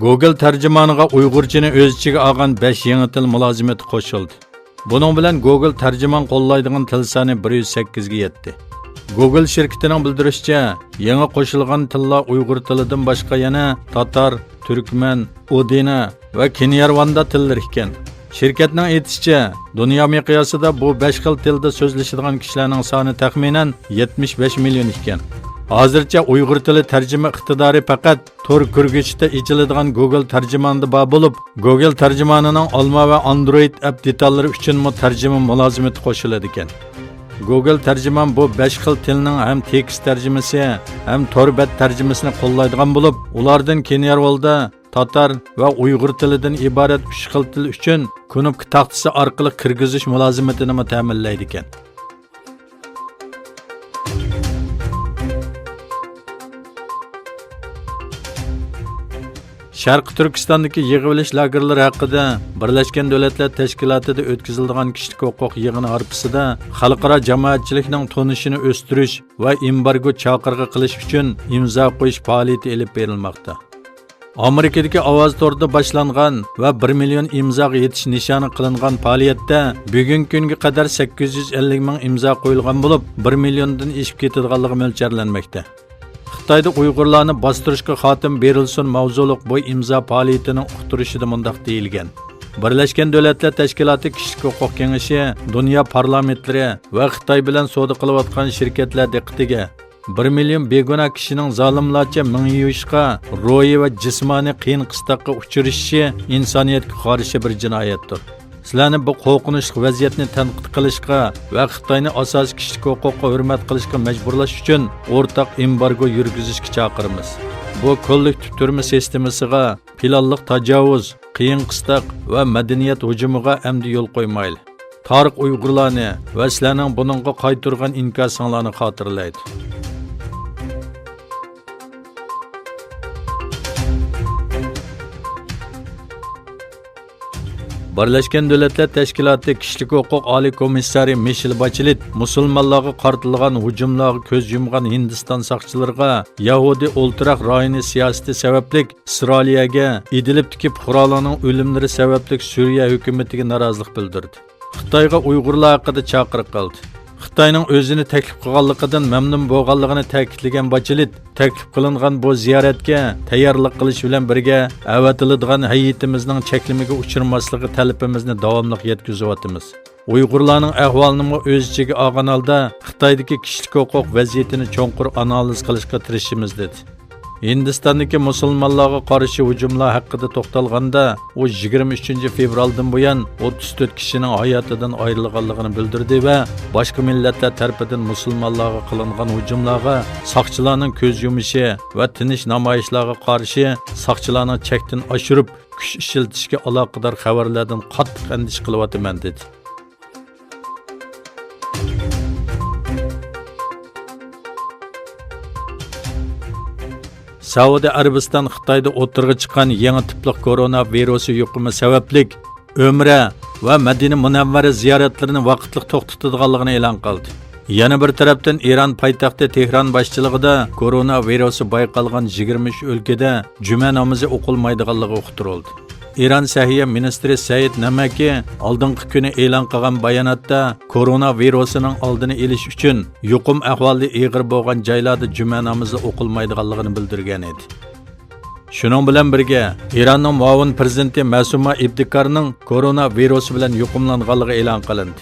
Google tarjimoniga Uyg'urchani o'z ichiga olgan 5 yangi til mulozimati qo'shildi. Buning bilan Google tarjimon qo'llaydigan til soni 108 ga yetdi. Google şirketining bildirishicha, yangi qo'shilgan tillar Uyg'ur tilidan boshqa yana Tatar, Turkman, Odina va Kinyarvanda tillar ekan. Şirketning aytishicha, dunyo miqyosida bu 5 xil tilda so'zlashadigan kishilarning soni taxminan 75 million ekan. Hozircha Uyg'ur tili tarjima iqtidori faqat Tor ko'rgichda ijiladigan Google tarjimonida bor bo'lib, Google tarjimonining Alma va Android app detallari uchun tarjima mulozimati qo'shiladi ekan. Google tarjimon bu 5 xil tilning ham tekst tarjimasi, ham torbat tarjimasini qo'llaydigan bo'lib, ulardan Kenyarvolda, Tatar va Uyg'ur tilidan iborat 3 xil til uchun knopka taxtasi orqali kirgizish mulozimatini ta'minlaydi ekan. Sharq Turkistondagi yig'ilish lagerlari haqida Birlashgan Davlatlar Tashkilotida o'tkaziladigan kishilik huquq yig'ini arpasida xalqaro jamoatchilikning tonishini o'stirish va embargo chaqirg'i qilish uchun imzo qo'yish faoliyati olib berilmoqda. Amerikadagi ovoz to'rida boshlangan va 1 million imzoga yetish nishoni qilingan faoliyatda bugungi kunga qadar 850 ming imzo qo'yilgan bo'lib, 1 milliondan oshib ketadiganligi mo'ljallanmoqda. Xitoyda Uyg'urlarni bostirishga xotim berilsin mavzuliq bu imzo faoliyatining uqtirishida mundaq deyilgan. Birlashgan Davlatlar Tashkiloti Kishilik huquq kengashi dunyo parlamentlari va Xitoy bilan savdo qilayotgan shirkatlar diqqatiga 1 million begunoh kishining zolimlarcha mingyishga, ro'yi va jismoniy qiyin qistoqqa uchrashi insoniyatga qarshi bir jinoyatdir. Sizlarni bu qo'rqinchli vaziyatni tanqid qilishga va Xitoyni asosiy kishilik huquqqa hurmat qilishga majburlash uchun o'rtaq embargo yurgizishga chaqiramiz. Bu kollektiv turma sistemasiga planliq tajovuz, qiyin qistoq va madaniyat hujumiga amdi yo'l qo'ymayli. Tarix Uyg'urlarni va sizlarning buningga qaytirgan inkosinglarni xotirlaydi. Birlashgan Davlatlar Tashkiloti Kishilik huquq oliy komissari Michelle Bachelet musulmonlarga qartilgan hujumlarga ko'z yumgan Hindiston soqchilariga Yahudi o'ltiraq rayoni siyosati sababli Isroiliyaga Idlibdagi fuqarolarning o'limlari sababli Suriya hukumatiga norozilik bildirdi. Xitoyga Uyg'urlar haqida chaqiriq qildi. Xitoyning o'zini taklif qilganligidan mamnun bo'lganligini ta'kidlagan Bachelet, taklif qilingan bu ziyoratga tayyorlik qilish bilan birga avatiladigan hayitimizning cheklimiga uchirmasligi talabimizni davomli yetkazyapmiz. Uyg'urlarning ahvolini o'z ichiga olgan holda Xitoydagi kishilik huquq vaziyatini cho'nqur analiz qilishga tirishimiz dedi. Hindistondagi musulmonlarga qarshi hujumlar haqida to'xtalganda, u 23 fevraldan buyon 34 kishining hayotidan ayrilganligini bildirdi va boshqa millatlar tarafidan musulmonlarga qilingan hujumlarga, soqchilarning ko'z yumishi va tinish namoyishlarga qarshi soqchilarning chekdan oshirib kuch ishlatishga aloqador xabarlardan qattiq andish qilyapman dedi. Saudiya Arabiston Xitoyda o'tirg'i chiqqan yangi tipli koronavirusi yuqumi sababli Umra va Madina Munavvara ziyoratlarini vaqtliq to'xtatadiganligini e'lon qildi. Yana bir tarafdan Eron poytaxti Tehron boshchiligida koronavirusi bayqalgan 23 o'lkada juma namozi o'qilmaydiganligi uqtirildi. Eron Sahiyya ministri Said Namaki oldingi kuni e'lon qilgan bayonotda koronavirusining oldini olish uchun yuqum ahvolda og'ir bo'lgan joylarda juma namozi o'qilmaydiganligini bildirgan edi. Shuning bilan birga Eronning muavin prezidenti Masuma Ibtikarning koronavirusi bilan yuqumlanganligi e'lon qilindi.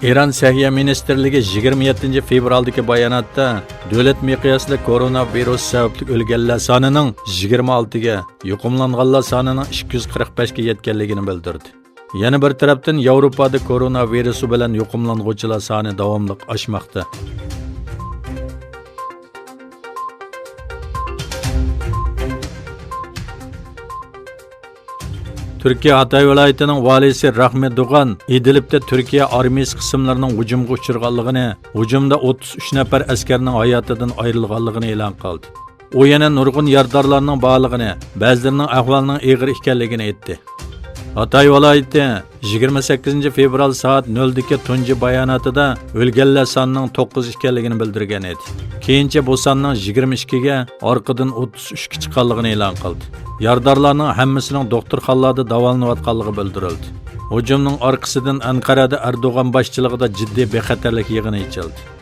Eron Sahiyya ministrligi 27 fevraldagi bayonotda davlat miqyosida koronavirus sababli o'lganlar sonining 26 ga, yuqumlanganlar sonining 245 ga yetganligini bildirdi. Yana bir tarafdan Yevropada koronavirusi bilan yuqumlanuvchilar soni davomli oshmoqda. Türkiye Hatay viloyatining valisi Rahmet Doğan Idlib'de Türkiye armiyasi qismlarining hujumga uchirganligini, hujumda 33 nafar askarning hayotidan ayrilganligini e'lon qildi. U yana nurg'un yordamlarning borligini, ba'zilarining ahvolining og'ir ekanligini aytdi. Hatay viloyati 28 fevral soat 0dagi tunji bayonotida o'lganlar sonining 9 ekanligini bildirgan edi. Keyincha bu sonning 22 ga orqadan 33 ga chiqqanligini e'lon qildi. Yardorlarning hammasining doktorxonalarda davolanayotganligi bildirildi. Hujumning orqasidan Anqarada Erdo'g'an boshchiligida jiddiy bexatarlik yig'ini ochildi.